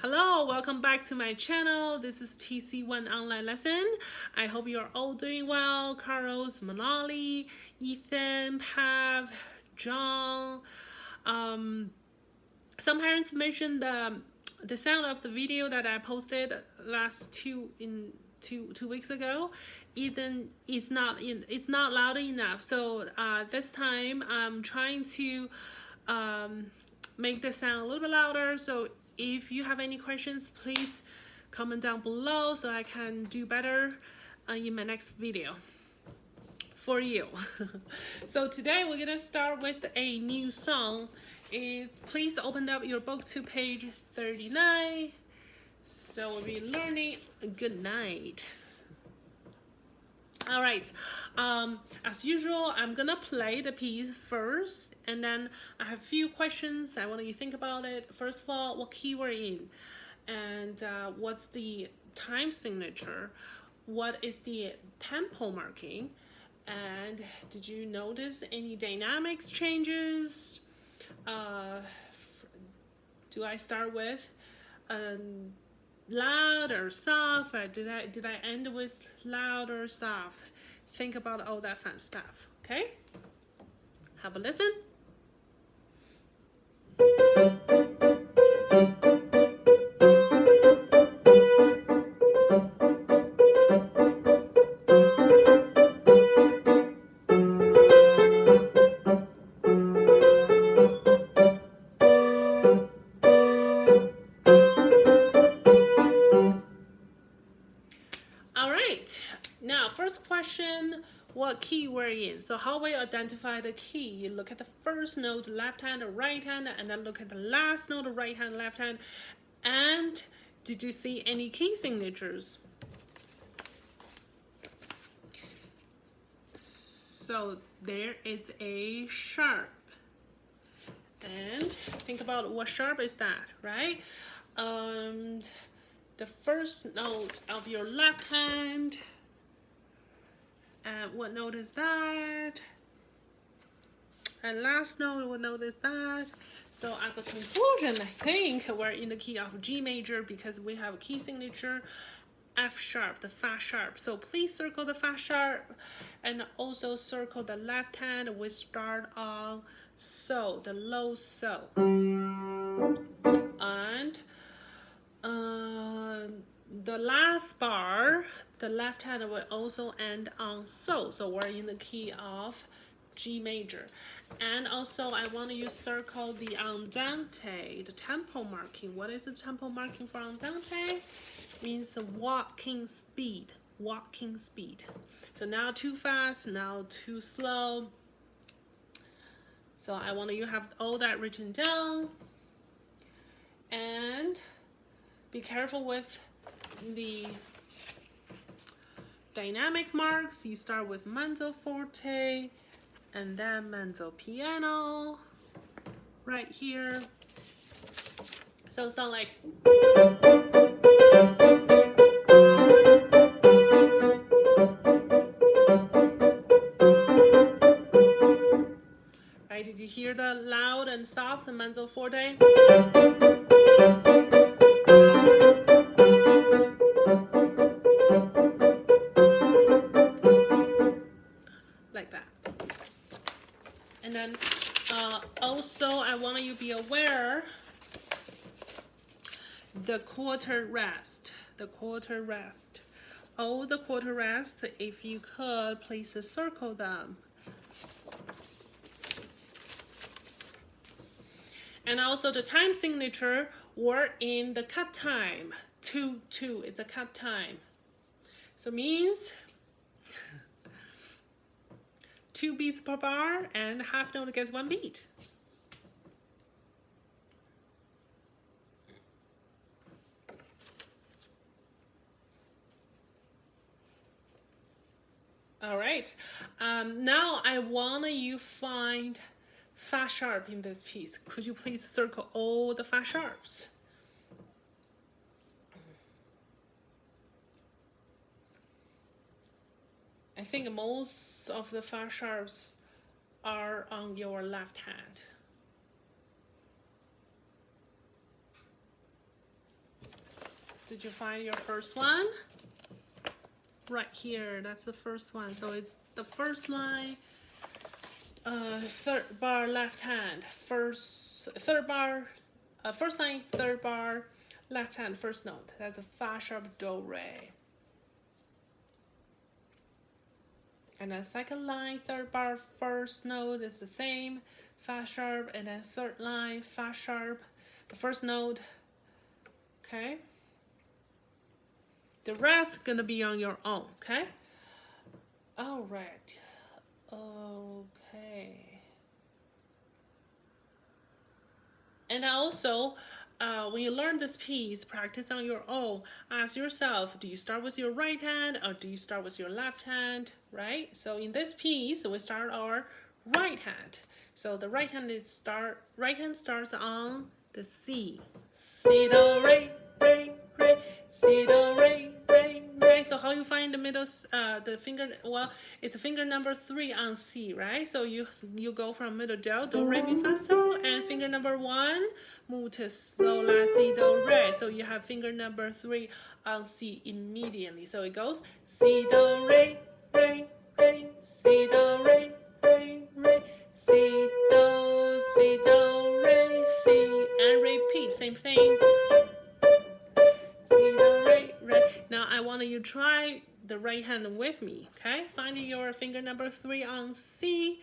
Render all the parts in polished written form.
Hello, welcome back to my channel. This is pc1 online lesson. I hope you're all doing well. Carlos, Manali, Ethan, Pav, John. Some parents mentioned the sound of the video that I posted two weeks ago. Ethan is it's not loud enough. So this time I'm trying to make the sound a little bit louder. So if you have any questions, please comment down below so I can do better in my next video for you. So today we're gonna start with a new song. Please open up your book to page 39. So we'll be learning Good Night. All right, as usual, I'm gonna play the piece first, and then I have a few questions. I want you to think about it. First of all, what key we're in, and what's the time signature? What is the tempo marking? And did you notice any dynamics changes? Do I start with loud or soft, or did I end with loud or soft? Think about all that fun stuff. Okay, have a listen. Now, first question, what key we're in? So how we identify the key? You look at the first note, left hand or right hand, and then look at the last note, right hand, left hand. And did you see any key signatures? So there is a sharp. And think about what sharp is that, right? The first note of your left hand. And what note is that? And last note, what note is that? So as a conclusion, I think we're in the key of G major because we have a key signature F sharp, the fa sharp. So please circle the fa sharp and also circle the left hand. We start on so, the low so. And the last bar, the left hand will also end on so. So we're in the key of G major. And also I want you to circle the andante, the tempo marking. What is the tempo marking for andante? Means walking speed, walking speed. So now too fast, now too slow. So I want you to have all that written down. And be careful with the dynamic marks. You start with mezzo forte and then mezzo piano right here. So it sounds like right, did you hear the loud and soft, the mezzo forte? Like that. And then also I want you to be aware the quarter rest, the quarter rest. All the quarter rest, if you could, please circle them. And also the time signature, we're in the cut time. 2-2, it's a cut time. So means 2 beats per bar and half note gets 1 beat. All right, now I want you find fa sharp in this piece. Could you please circle all the fa sharps? I think most of the fa sharps are on your left hand. Did you find your first one? Right here, that's the first one. So it's the first line, third bar left hand, third bar, first line, third bar, left hand, first note. That's a fa sharp do re. And then second line, third bar, first note is the same, fa sharp, and then third line, fa sharp, the first note. Okay. The rest gonna be on your own. Okay. All right. Okay. And also, when you learn this piece, practice on your own. Ask yourself, do you start with your right hand or do you start with your left hand, right? So in this piece, we start our right hand. So the right hand starts on the C. C, do, re, re, re, C, do, re, re, re. So how you find the middle, the finger, well, it's finger number 3 on C, right? So you go from middle do, re, mi, fa, sol, and finger number 1, move to sol, la, si, do, re. So you have finger number 3 on C immediately. So it goes si, do, re, re, re, si, do, re, re, re, si, do, re, si, and repeat, same thing. Si, do, re, re. Now I want you to try the right hand with me, okay? Find your finger number 3 on C.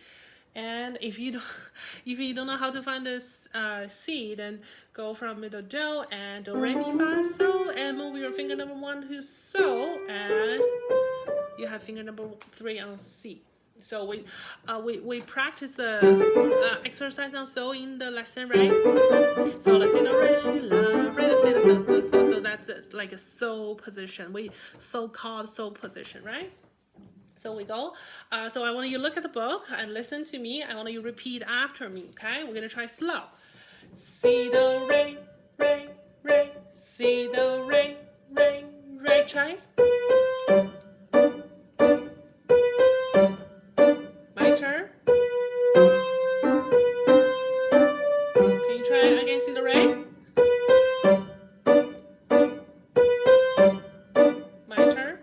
And if you don't know how to find this C, then go from middle do and do, re, mi, fa, sol, and move your finger number 1 to sol, and you have finger number 3 on C. So we practice the exercise on sol in the lesson, right? So la, si, do, re, la, re, si, la, so. So that's like a sol position. We so-called sol position, right? So we go. So I want you to look at the book and listen to me. I want you to repeat after me, okay? We're going to try slow. Si, do, re, re, re. Si, do, re, re, re. Try. My turn. Can you try again, si, do, re? My turn.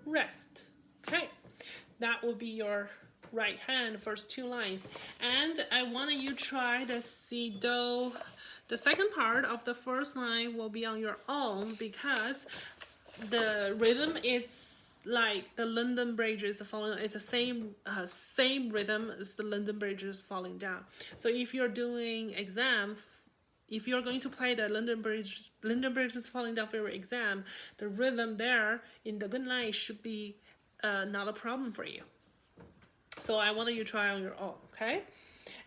Rest. Okay, that will be your right hand, first 2 lines. And I want you to try the si, do. The second part of the first line will be on your own because the rhythm is like the London Bridge is falling. It's the same rhythm as the London Bridge is falling down. So if you're doing exam, if you're going to play the London Bridge is falling down for your exam, the rhythm there in the good line should be not a problem for you. So I want you to try on your own, okay?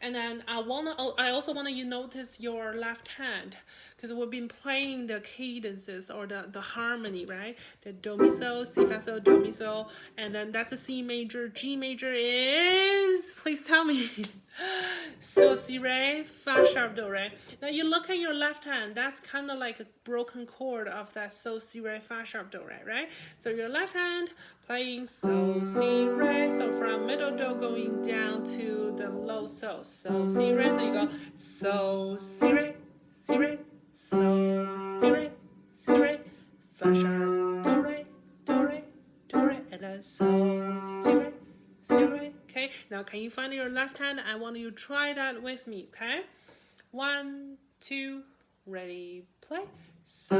And then I also want you to notice your left hand, because we've been playing the cadences or the harmony, right? The do, mi, sol, si, fa, sol, do, mi, sol, and then that's a C major. G major is, please tell me, so, si, re, fa, sharp, do, re. Now you look at your left hand, that's kind of like a broken chord of that so, si, re, fa, sharp, do, re, right? So your left hand playing so, si, re, so from middle do going down to the low so, si, re, so you go so, si, re, si, re, so, si, re, fa, sharp, do, re, do, re, do, re, and then so, si, re, si, re. Okay, now can you find your left hand? I want you to try that with me, okay? 1, 2, ready, play. So,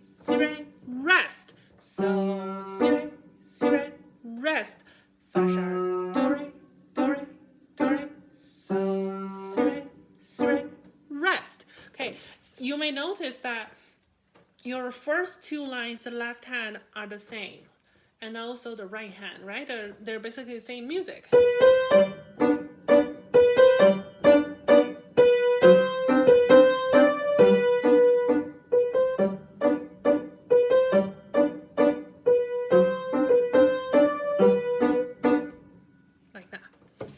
si, re, rest. So, si, re, rest. Fa, sharp, do, re, do, re, do, re. So, si, re, rest. Okay, you may notice that your first 2 lines, the left hand, are the same. And also the right hand, right? They're basically the same music. Like that.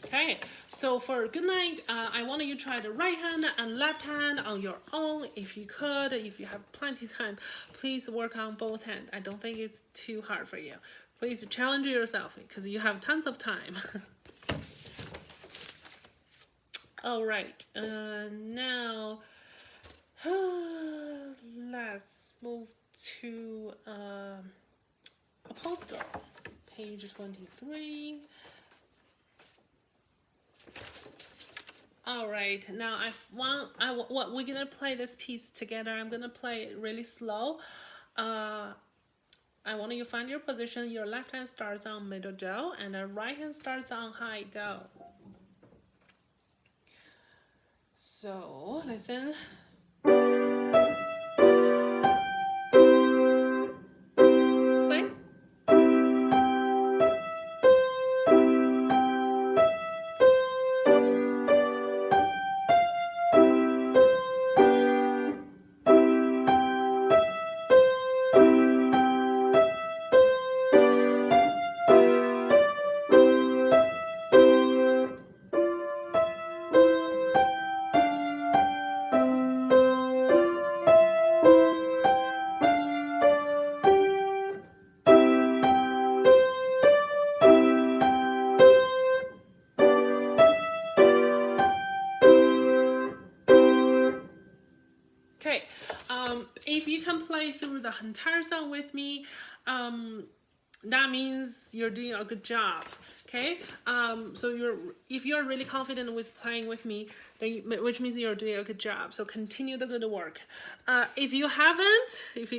Okay, so for good night, I want you to try the right hand and left hand on your own. If you could, if you have plenty of time, please work on both hands. I don't think it's too hard for you. Please challenge yourself because you have tons of time. All right, now let's move to a postcard, page 23. All right, now we're gonna play this piece together. I'm gonna play it really slow. I want you to find your position. Your left hand starts on middle do, and the right hand starts on high do. So listen. Play. Okay, if you can play through the entire song with me, that means you're doing a good job. Okay, so if you're really confident with playing with me, then which means you're doing a good job. So continue the good work. If you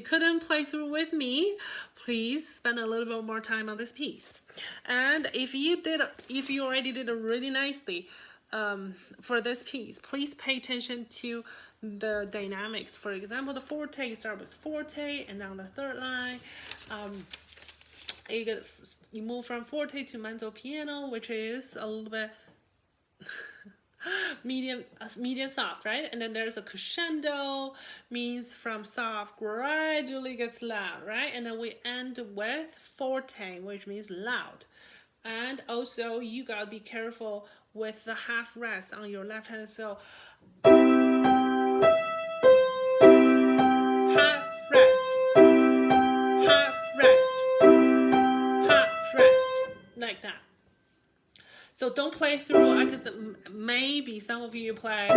couldn't play through with me, please spend a little bit more time on this piece. And if you already did it really nicely, for this piece, please pay attention to the dynamics. For example, the forte, you start with forte, and on the third line, you move from forte to mezzo piano, which is a little bit medium soft, right? And then there's a crescendo, means from soft gradually gets loud, right? And then we end with forte, which means loud. And also you gotta be careful with the half rest on your left hand. So half rest, half rest, half rest, like that. So don't play through, because maybe some of you play.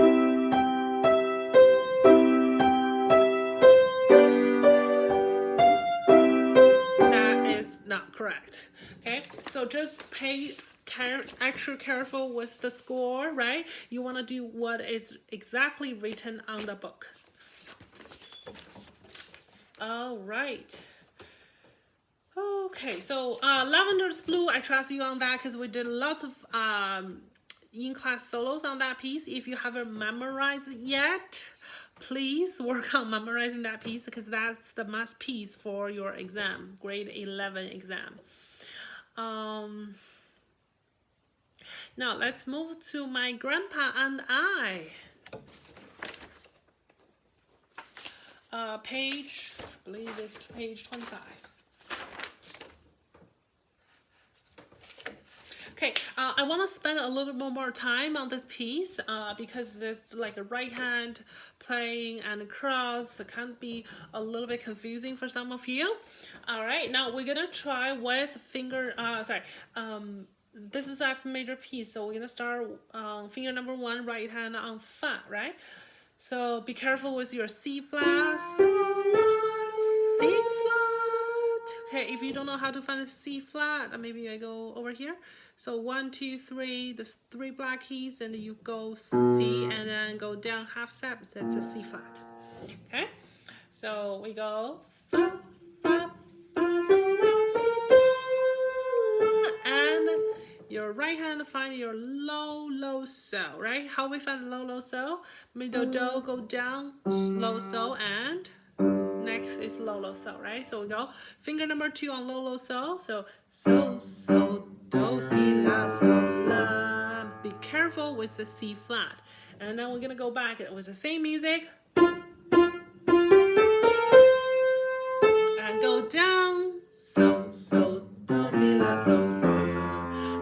That is not correct. Okay, so just pay extra careful with the score, right? You want to do what is exactly written on the book. All right. Okay, so Lavender's Blue, I trust you on that because we did lots of in-class solos on that piece. If you haven't memorized it yet, please work on memorizing that piece because that's the must piece for your exam, grade 11 exam. Now let's move to My Grandpa and I. Page, I believe it's page 25. Okay, I want to spend a little bit more time on this piece because there's like a right hand playing and a cross. It can be a little bit confusing for some of you. All right, now we're gonna try with finger. This is F major piece, so we're gonna start finger number 1, right hand on fa, right? So be careful with your C flat, sol, la, C flat. Okay, if you don't know how to find a C flat, maybe I go over here. So 1, 2, 3, there's 3 black keys, and you go C and then go down half step. That's a C flat. Okay, so we go fa, fa, fa, sol, la, si, do, la, and your right hand find your low, low, so, right? How we find low, low, so? Middle do, go down, low, so, and next is low, low, so, right? So we go finger number 2 on low, low, so. So, so, do, si, la, so, la. Be careful with the C flat. And then we're gonna go back with the same music. And go down, so, do, si, la, so, fa.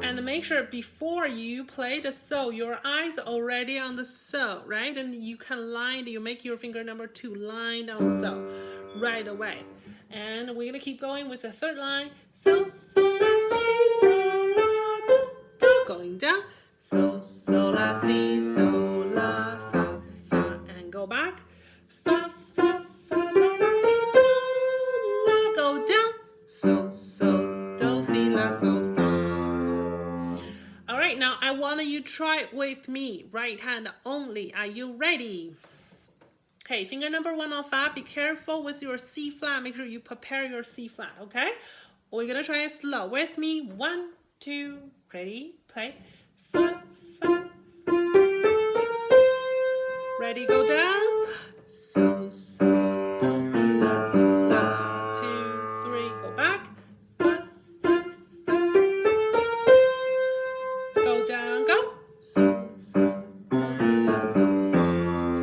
And make sure before you play the so, your eyes are already on the so, right? And you can you make your finger number 2 line down so right away. And we're gonna keep going with the third line. So, la, si, so, la, do, do, going down. So, so, la, si, so, la, fa, fa, and go back. Fa, fa, fa, so, la, si, do, la, go down. So, so, do, si, la, so, fa. All right, now I want you to try it with me. Right hand only. Are you ready? Okay, finger number 1 on fa. Be careful with your C flat. Make sure you prepare your C flat, okay? We're gonna try it slow. With me. 1, 2, ready, play. Fa, fa. Ready, go down. So, so, do, si, la, so, la. 2, 3, go back. Fa, fa, fa, so. Go down, go. So, so, do, si, la, so, fa. 2,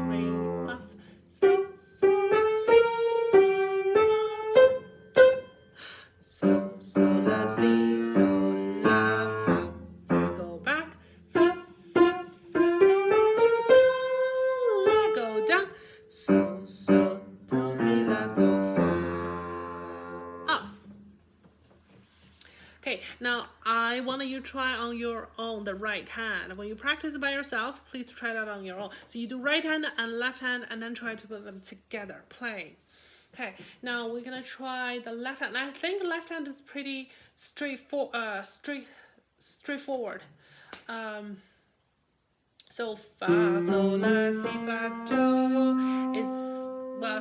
3, off. So, so, la, si, so, la, do, do. So, so, la, si, so, la, fa, fa. Go back. Fa, fa, fa, so, la, si, do, la. Go down. So, so, do, si, la, so, fa. Off. Okay, now I want you to try on your own the right hand. When you practice by yourself, please try that on your own. So you do right hand and left hand and then try to put them together. Play. Okay, now we're gonna try the left hand. I think left hand is pretty straightforward. So fa, so la, si, fa, do. It's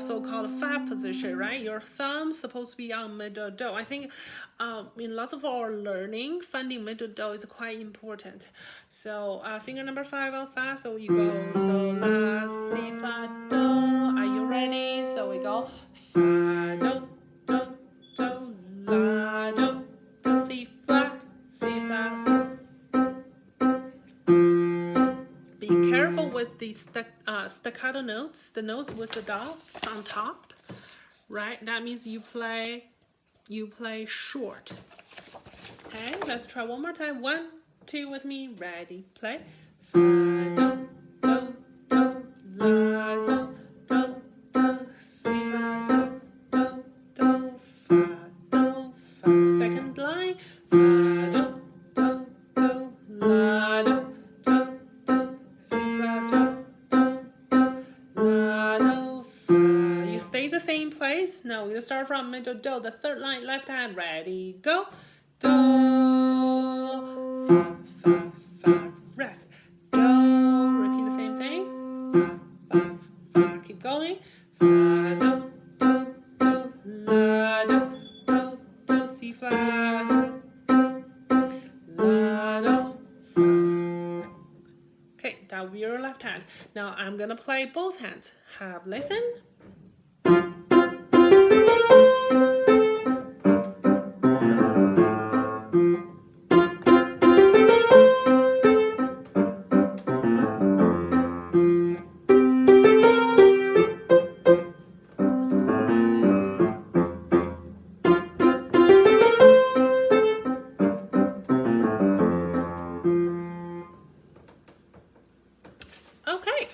so-called fa position, right? Your thumb supposed to be on middle do. I think in lots of our learning, finding middle do is quite important. So finger number 5 on fa. So you go so la, si, fa, do. Are you ready? So we go fa, do, do, do, la, do, do, si flat, si flat. Be careful with the staccato notes, the notes with the dots on top, right? That means you play short. Okay, let's try one more time. 1, 2 with me. Ready, play. Fa, do, do, do, la, do, do, do, si, la, do, do, do, fa, do, fa. Second line. Fa, do, do, do, la, do. Stay the same place. Now we're gonna start from middle do. The third line, left hand. Ready, go. Do, fa, fa, fa. Rest. Do. Repeat the same thing. Fa, fa, fa. Keep going. Fa, do, do, do, la, do, do, do, si flat. La, do, fa. Okay, that will be your left hand. Now I'm gonna play both hands. Have listen. Okay.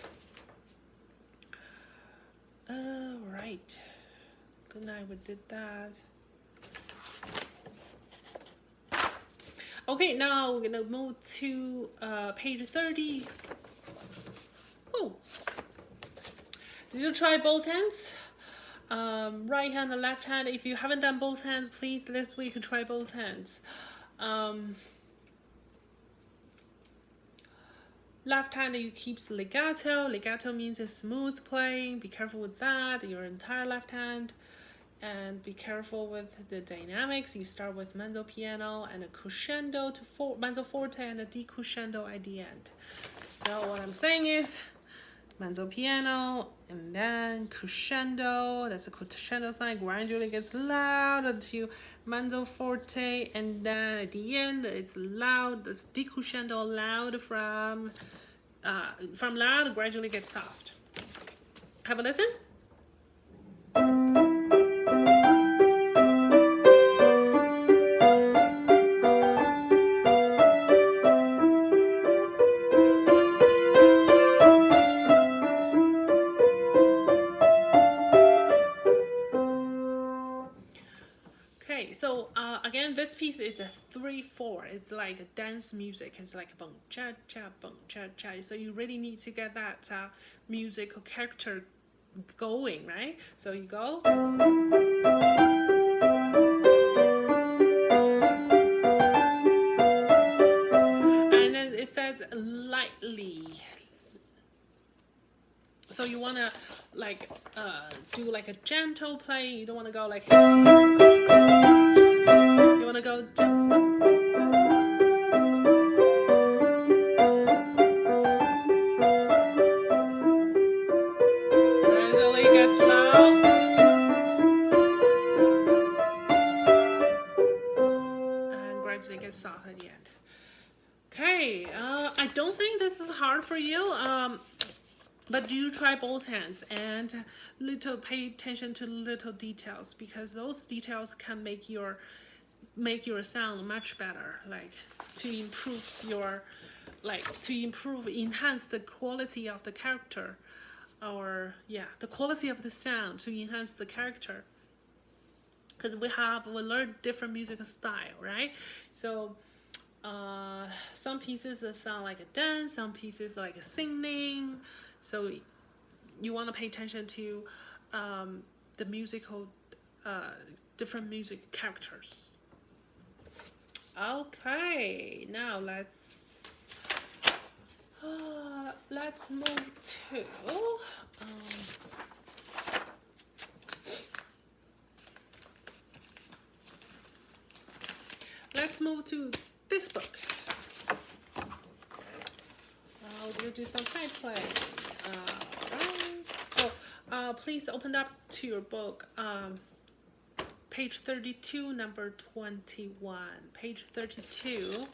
All right. Good night. We did that. Okay, now we're gonna move to page 30. Both. Did you try both hands? Right hand and left hand. If you haven't done both hands, please this week try both hands. Left hand, you keep legato. Legato means a smooth playing. Be careful with that, your entire left hand. And be careful with the dynamics. You start with mezzo piano and a crescendo to mezzo forte and a decrescendo at the end. So what I'm saying is mezzo piano and then crescendo. That's a crescendo sign. Gradually gets loud to mezzo forte, and then at the end it's loud. It's decrescendo loud from loud gradually gets soft. Have a listen. this piece is a 3/4. It's like a dance music. It's like bong cha cha, bong cha cha. So you really need to get that musical character going, right? So you go. And then it says lightly. So you want to like do like a gentle play. You don't want to go like, you want to go gradually get slow and gradually get soft at the end. Okay, I don't think this is hard for you. But do try both hands and pay attention to little details, because those details can make your sound much better, like to improve your enhance the quality of the character, or the quality of the sound to enhance the character, because we learn different musical style, right? So some pieces sound like a dance, some pieces like a singing. So you want to pay attention to the musical, different music characters. Okay, now let's move to let's move to this book. We're gonna do some side play. Alright, so please open up to your book, page 32, number 21. Page 32,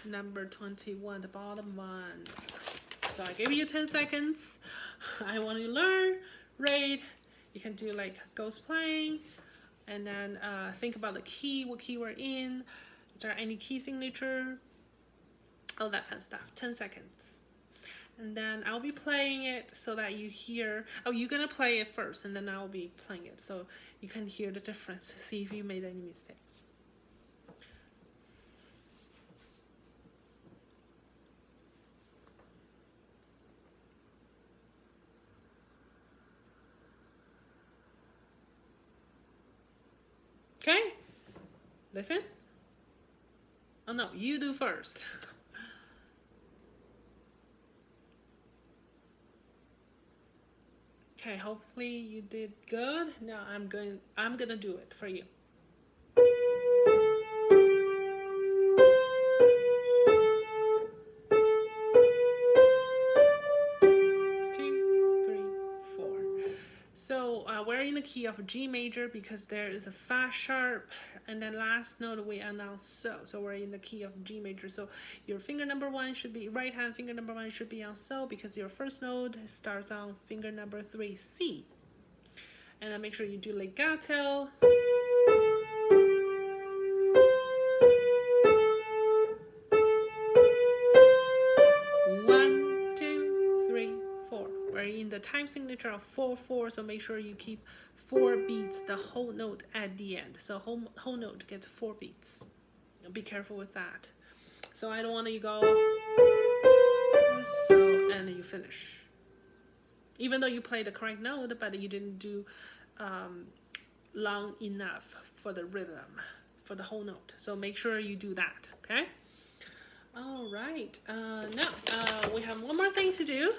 number 21, the bottom one. So I give you 10 seconds. I want you to learn, read. You can do like ghost playing, and then think about the key, what key we're in. Is there any key signature? All that fun stuff. 10 seconds. And then I'll be playing it so that you hear. Oh, you're gonna play it first, and then I'll be playing it so you can hear the difference. See if you made any mistakes. Okay? Listen. Oh no, you do first. Okay, hopefully you did good. Now I'm gonna do it for you. 2, 3, 4. So we're in the key of G major because there is a Fa sharp, and then last note we announce so. So we're in the key of G major. So your finger number 1 should be, right hand finger number 1 should be on so, because your first note starts on finger number 3, C. And then make sure you do legato. We're in the time signature of 4/4, so make sure you keep 4 beats, the whole note at the end. So whole note gets 4 beats. Be careful with that. So I don't want you go so and you finish. Even though you played the correct note, but you didn't do long enough for the rhythm, for the whole note. So make sure you do that, okay? All right. Now we have one more thing to do.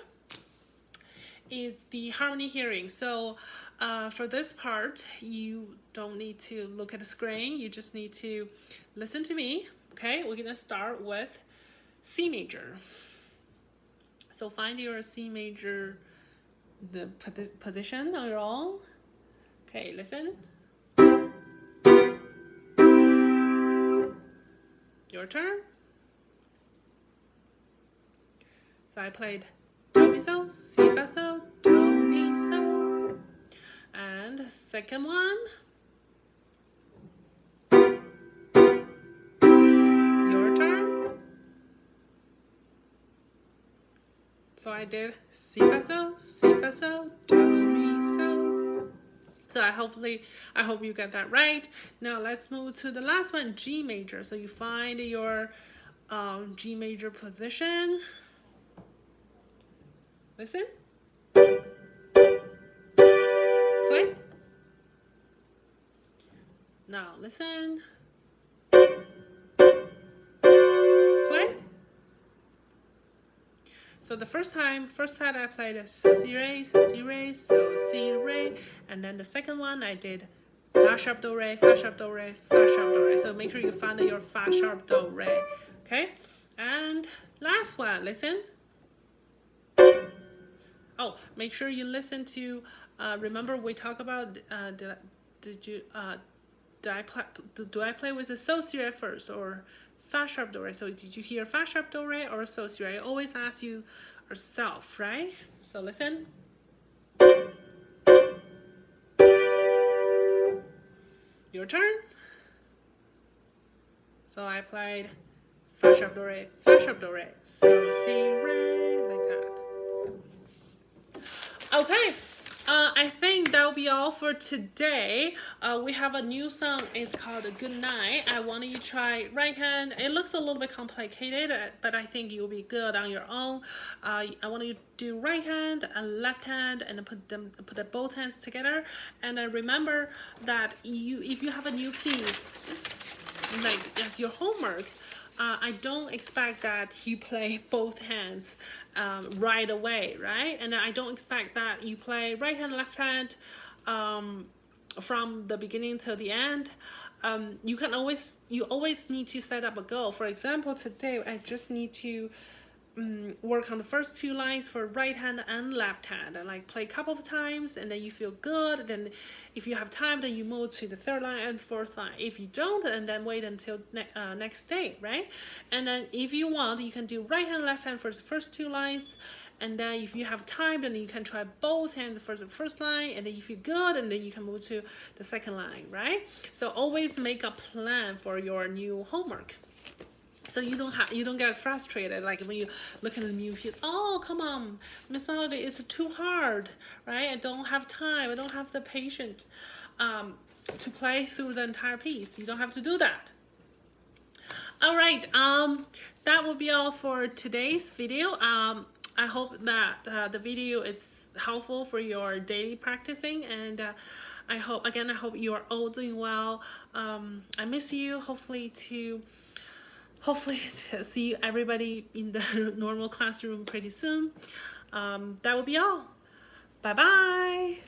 Is the harmony hearing. So for this part, you don't need to look at the screen. You just need to listen to me. Okay, we're gonna start with C major. So find your C major, the position on your own. Okay, listen. Your turn. So I played do mi so, si fa so, do mi so. And second one. Your turn. So I did si fa so, do mi so. So I hope you get that right. Now let's move to the last one, G major. So you find your G major position. Listen. Play. Now listen. Play. So the first set I played is so si re, so si re, so si re, and then the second one I did fa sharp do re, fa sharp do re, fa sharp do re. So make sure you find your fa sharp do re. Okay, and last one, listen. Oh, make sure you listen to. Remember we talked about do I play with the so si re first or fa sharp do re? So did you hear fa sharp do re or so si re? I always ask you yourself, right? So listen. Your turn. So I played fa sharp do re, so si re, like that. Okay. I think that will be all for today. We have a new song. It's called Good Night. I want you to try right hand. It looks a little bit complicated, but I think you'll be good on your own. I want you to do right hand and left hand and put both hands together. And then remember that if you have a new piece, like as your homework, I don't expect that you play both hands right away, right? And I don't expect that you play right hand, left hand from the beginning till the end. You always need to set up a goal. For example, today I just need to work on the first two lines for right hand and left hand, and like play a couple of times, and then you feel good. Then if you have time, then you move to the third line and fourth line. If you don't, and then wait until next day, right? And then if you want, you can do right hand, left hand for the first two lines, and then if you have time, then you can try both hands for the first line, and then you feel good, and then you can move to the second line, right? So always make a plan for your new homework. So you don't get frustrated, like when you look at the new piece. Oh, come on, Miss Melody, it's too hard, right? I don't have time. I don't have the patience to play through the entire piece. You don't have to do that. All right, that will be all for today's video. I hope that the video is helpful for your daily practicing, and I hope you are all doing well. I miss you. Hopefully to see everybody in the normal classroom pretty soon. That will be all. Bye-bye.